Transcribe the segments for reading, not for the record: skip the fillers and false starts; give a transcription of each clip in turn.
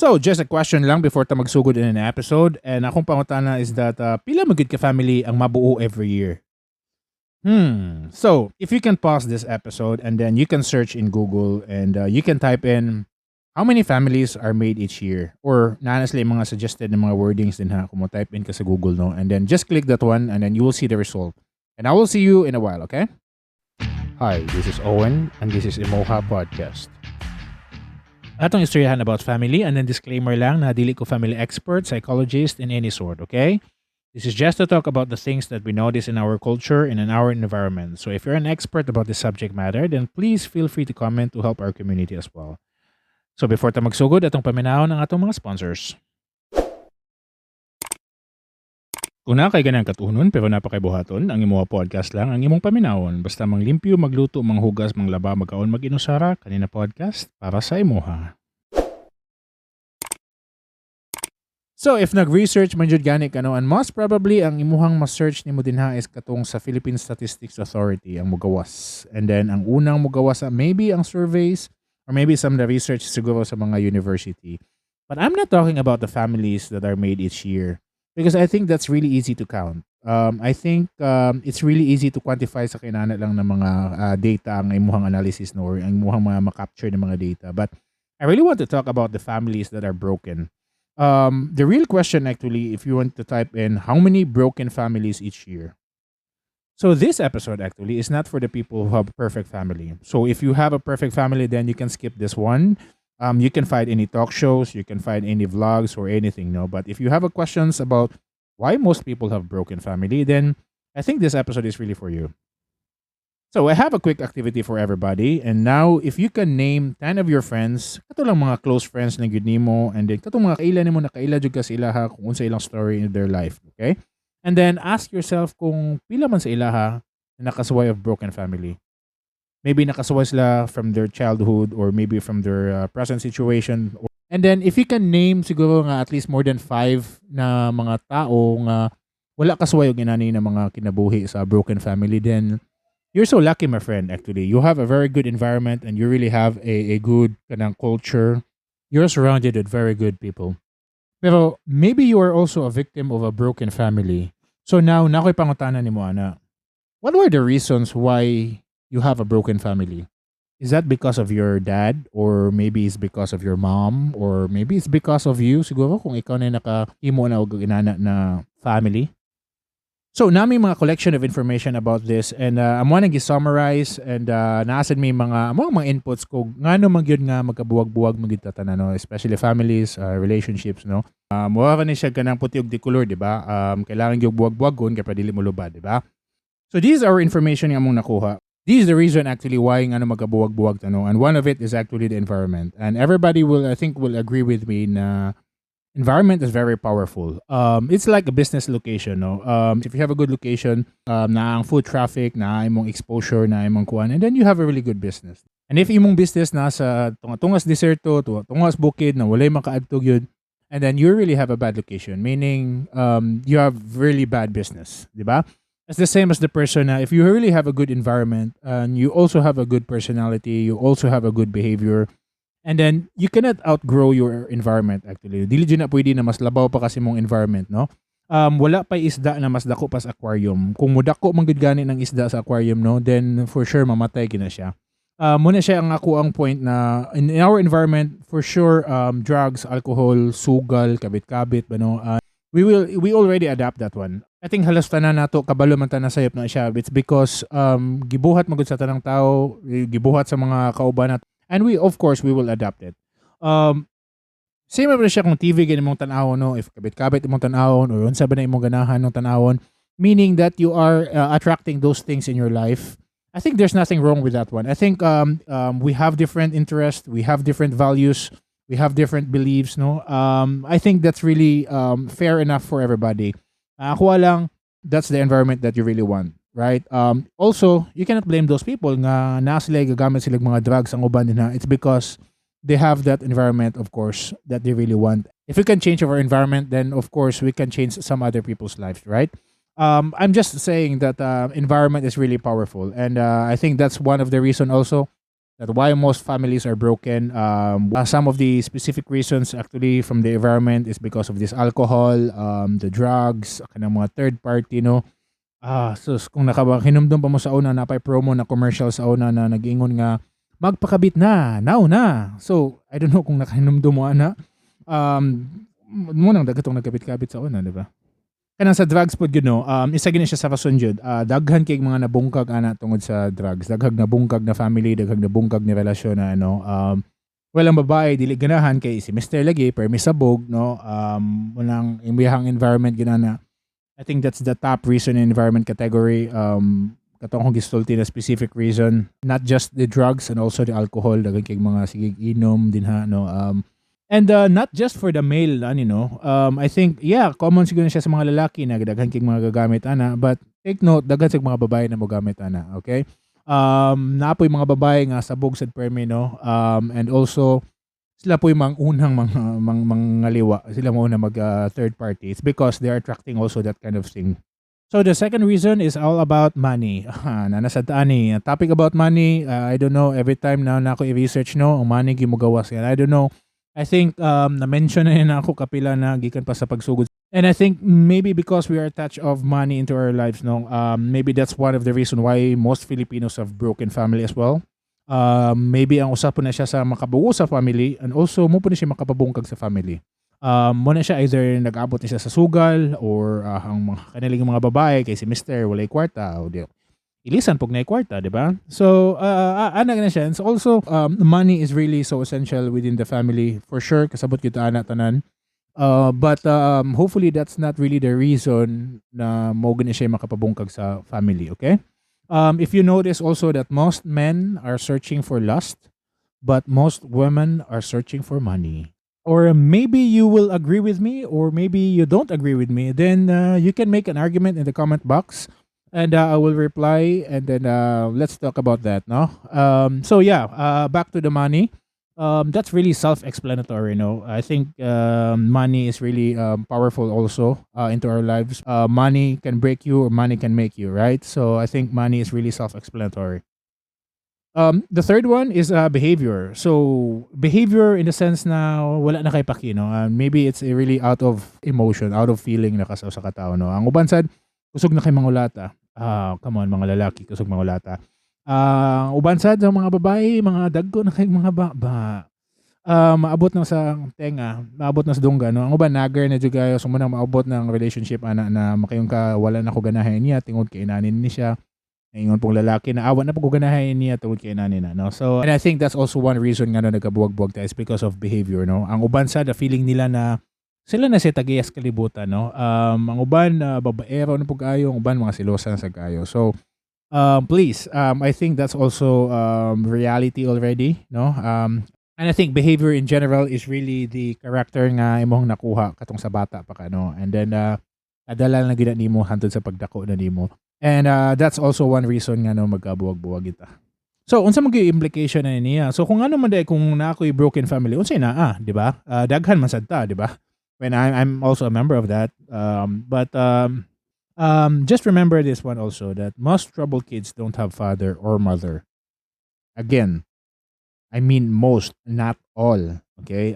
So, just a question lang before ta magsugod in an episode. And akong pangutana is that pila magid ka family ang mabuo every year? So, if you can pause this episode and then you can search in Google and you can type in how many families are made each year? Or honestly, mga suggested na mga wordings din ha, kung mo type in ka sa Google, no? And then just click that one and then you will see the result. And I will see you in a while, okay? Hi, this is Owen and this is IMOHA Podcast. Atong istoryahan about family and then disclaimer lang na dili ko family expert, psychologist in any sort, okay? This is just to talk about the things that we notice in our culture and in our environment. So if you're an expert about this subject matter, then please feel free to comment to help our community as well. So before ta magsugod, atong paminahon ang atong mga sponsors. Una kay ganang katuhunon pero napakaibuhaton, ang IMOHA podcast lang ang imong paminahon. Basta manglimpyo, magluto, manghugas, manglaba, magkaon, mag-inusara, kanina podcast para sa IMOHA. So if nag-research man jud gani kano, and most probably ang imuhang ma-search nimo dinha is katong sa Philippine Statistics Authority ang mugawas. And then ang unang mugawas maybe ang surveys or maybe some of the research siguro sa mga university. But I'm not talking about the families that are made each year because I think that's really easy to count. I think it's really easy to quantify sa kinana lang ng mga data ang imuhang analysis no, or ang imuhang mga makapture ng mga data. But I really want to talk about the families that are broken. The real question actually, if you want to type in how many broken families each year. So this episode actually is not for the people who have a perfect family. So if you have a perfect family, then you can skip this one. You can find any talk shows, you can find any vlogs or anything, no. But if you have a questions about why most people have broken family, then I think this episode is really for you. So I have a quick activity for everybody. And now, if you can name 10 of your friends, kato lang mga close friends na gyud nimo, and then katong mga kaila nimo na kaila jud ka sa ilaha kung unsa ilang story in their life, okay? And then ask yourself kung pila man sa ilaha na nakasuway of broken family. Maybe nakasuway sila from their childhood or maybe from their present situation. And then if you can name siguro nga at least more than 5 na mga tao nga wala kasuway og inani na mga kinabuhi sa broken family, then you're so lucky, my friend, actually. You have a very good environment and you really have a good kanang culture. You're surrounded with very good people. Pero maybe you are also a victim of a broken family. So now, nakoy pangutana ni mo, ana. What were the reasons why you have a broken family? Is that because of your dad? Or maybe it's because of your mom? Or maybe it's because of you? Siguro kung ikaw na nakahimo na og inana na family? So, nami mga collection of information about this and I'm wanna gi-summarize and naasan may mga inputs ko ngano man gyud nga magkabuwag-buwag magyud tatanan, no, especially families, relationships, no. Mura ni siya kanang puti og di color, di ba? Kailangan gyud buwag-buwagon kay para dili mo lubad, di ba? So these are information nga among nakuha. This is the reason actually why ngano magkabuwag-buwag tano, and one of it is actually the environment. And everybody will, I think, will agree with me na environment is very powerful. It's like a business location, no. If you have a good location, na ang foot traffic, na imong exposure, na imong kuan, and then you have a really good business. And if imong business nasa tungas deserto, tungas bukid na walay makaadtog yun, and then you really have a bad location, meaning you have really bad business, di ba? It's the same as the person na if you really have a good environment and you also have a good personality, you also have a good behavior, and then you cannot outgrow your environment actually. Dili dyan na pwede na mas labaw pa kasi mong environment, no? Wala pa isda na mas dako pa sa aquarium. Kung mudako man gud gani ng isda sa aquarium, no, then for sure mamatay kina siya. Muna siya ang ako ang point na in our environment, for sure, drugs, alcohol, sugal, kabit-kabit, no, we already adapt that one. I think halos tanan nato kabalo man tanan sayop na siya. It's because gibuhat magud sa tanang tao, gibuhat sa mga kauban nato. And we, of course, we will adapt it. Same na siya kung TV gani mong tanawon, no? If kabit-kabit imong tanawon or unsa ba na imong ganahan ng tanawon, meaning that you are attracting those things in your life. I think there's nothing wrong with that one. I think we have different interests, we have different values, we have different beliefs, no? I think that's really fair enough for everybody. Kuha lang, that's the environment that you really want. Right? Also, you cannot blame those people nga na sila gagamit sila mga drugs ang uban din ha. It's because they have that environment, of course, that they really want. If we can change our environment, then of course we can change some other people's lives, right? I'm just saying that environment is really powerful, and I think that's one of the reason also that why most families are broken. Some of the specific reasons actually from the environment is because of this alcohol, the drugs, kanang mga third party, no. Sus kung hinumdum pa mo sa una napay promo na commercial sa una na nag-ingon nga, "Magpakabit na, now na." So, I don't know kung nakahinumdum mo ana. Munang dagatong nagkabit-kabit sa una, 'di ba? Kanang sa drugs pod gyud no, isa gini siya sa rason jud. Daghan kay mga nabungkag ana tungod sa drugs. Daghang nabungkag na family, daghang nabungkag ni relasyon na ano, well ang babae dili ganahan kay si Mister lagi permisabog no, unang imbihang environment ginana. I think that's the top reason in environment category. Katong kong gisulti na specific reason, not just the drugs and also the alcohol, daghan kay mga sigig inom dinha no. And not just for the male, I think, yeah, common siguro siya sa mga lalaki na daghan kay mga gagamit ana, but take note, daghan sa mga babae na mogamit ana, okay? Naapoy mga babae nga sabog sad permi no. And also sila po yung mga unang mga liwa. Sila mo na mag third party. It's because they are attracting also that kind of thing. So the second reason is all about money. Nanasad ani topic about money. I don't know, every time na ako i-research no, ang money gimugawas yan. I don't know. I think na-mention na ako kapila na gikan pa sa pagsugod. And I think maybe because we are attached of money into our lives, no, maybe that's one of the reason why most Filipinos have broken family as well. Maybe ang usap po na siya sa makabuo sa family and also mo po na siya makapabungkag sa family. Mo na siya either nag-abot na siya sa sugal or ang mga kanilang mga babae kay si Mister walay kwarta o di ilisan pag na kwarta, di ba? So, ana na siya. And so also, money is really so essential within the family. For sure, kasabot kita ana tanan. But hopefully, that's not really the reason na mo gani siya makapabungkag sa family, okay? If you notice also that most men are searching for lust, but most women are searching for money. Or maybe you will agree with me, or maybe you don't agree with me. Then you can make an argument in the comment box. And I will reply, and then let's talk about that, no? So yeah, back to the money. That's really self-explanatory, no? I think money is really powerful also into our lives. Money can break you, or money can make you, right? So I think money is really self-explanatory. The third one is behavior. So behavior in the sense na wala na kay paki, no? Maybe it's really out of emotion, out of feeling na kasaw sa katao, no? Ang uban sad kusog na kay mangulata. Come on mga lalaki, kusog mangulata. Uban sad sa mga babae, mga dagko na kay mga maabot na sa tenga, maabot na sa dungga, no? Ang uban nagger na jud kayo sumunang maabot ng relationship ana na makayong ka wala na ko ganahan niya tingod kay inanin ni siya. Ingon pong lalaki na awan na pag ganahan niya tungod kay inanin na, no? So, and I think that's also one reason nga na nagabuwag-buwag tayo is because of behavior, no? Ang uban sad the feeling nila na sila na si tagayas kalibutan, no? Ang uban babaero na pug kayo, ang uban mga silosan sa kayo. So, please, I think that's also reality already, no? And I think behavior in general is really the character nga imong nakuha katong sa bata pa ka, no? And then adala na gid nimo hantod sa pagdako na nimo. And that's also one reason nga no magkabuwag-buwag kita. So, unsa man gyud implication na niya? So, kung ano man day kung na ako'y broken family, unsay na di ba? Daghan man sad ta, di ba? When I'm also a member of that. But just remember this one also, that most troubled kids don't have father or mother. Again, I mean most, not all. Okay?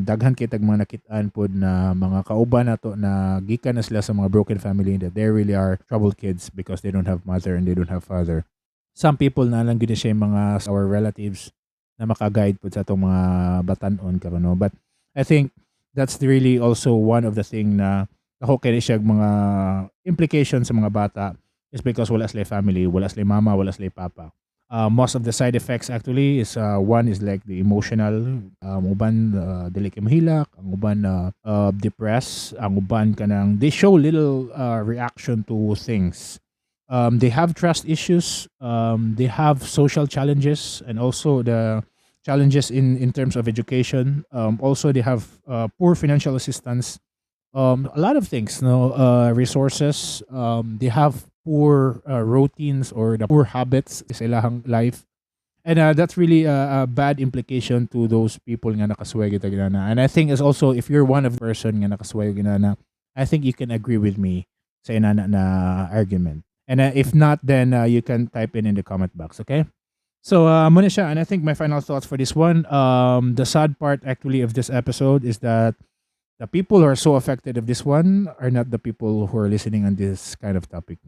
Daghan kay tag mga nakit-an pod na mga kauban nato na gikan na sila sa mga broken family that they really are troubled kids because they don't have mother and they don't have father. Some people na lang gid siya yung mga our relatives na maka-guide pod sa atong mga batan-on karon, no? But I think that's really also one of the thing na ako kaya siya mga implications sa mga bata is because wala sila family, wala sila mama, wala sila papa. Most of the side effects actually is one is like the emotional, uban dili kay mahilak, ang uban depressed, ang uban kanang they show little reaction to things. They have trust issues, they have social challenges, and also the challenges in terms of education. Also, they have poor financial assistance. A lot of things, no, resources. They have poor routines or the poor habits sa ilang life. And that's really a bad implication to those people nga nakasway kita ginana. And I think it's also, if you're one of the person nga nakasway ginana, I think you can agree with me sa inana na argument. And if not, then you can type in the comment box, okay? So, muna siya, and I think my final thoughts for this one, the sad part actually of this episode is that the people who are so affected of this one are not the people who are listening on this kind of topic.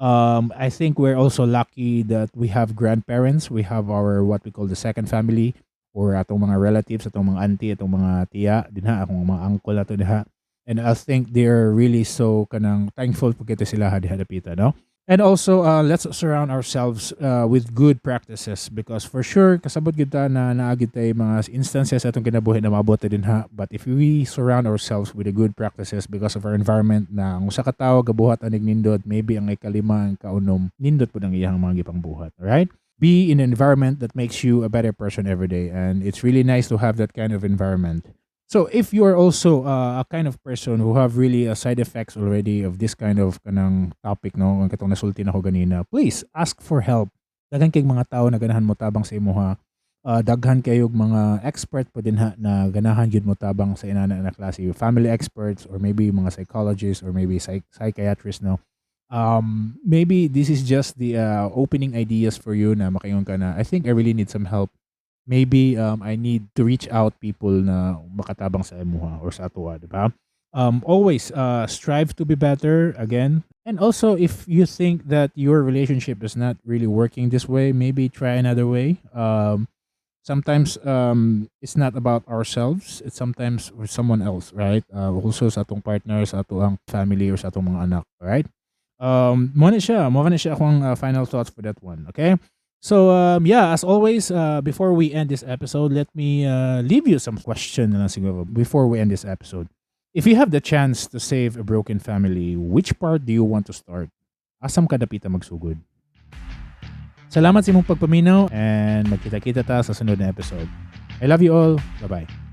I think we're also lucky that we have grandparents, we have our what we call the second family, or atong mga relatives, atong mga auntie, atong mga tiya, dinha, akong mga uncle ato diha. And I think they're really so kanang thankful pag kita sila diha dapita, no? And also, let's surround ourselves with good practices because for sure, kasabot kita na naagid tayo mga instances atong kinabuhi na maabot din ha. But if we surround ourselves with the good practices because of our environment na ang usa ka tawo gabuhat anig nindot, maybe ang ikalima ang kaunom, nindot po ang iyang mga gipang buhat. Alright? Be in an environment that makes you a better person every day. And it's really nice to have that kind of environment. So if you are also a kind of person who have really side effects already of this kind of kanang topic, no, ang katong nasulti na ko ganina, please ask for help. Daghan kay mga tao na ganahan mo tabang sa imuha. Daghan kayog mga expert po din ha na ganahan yun mo tabang sa inana na klase, family experts or maybe mga psychologists or maybe psychiatrists, no. Maybe this is just the opening ideas for you na makaingon ka na I think I really need some help. Maybe I need to reach out people na makatabang sa imuha or sa atuwa, di ba? Always strive to be better again. And also, if you think that your relationship is not really working this way, maybe try another way. Sometimes it's not about ourselves. It's sometimes with someone else, right? Also sa atong partner, sa atong family, or sa atong mga anak, right? Mo na siya akong final thoughts for that one, okay? So, yeah, as always, before we end this episode, let me leave you some question na lang siguro before we end this episode. If you have the chance to save a broken family, which part do you want to start? Asam ka dapita magsugod? Salamat sa imong pagpaminaw and magkita-kita ta sa sunod na episode. I love you all. Bye-bye.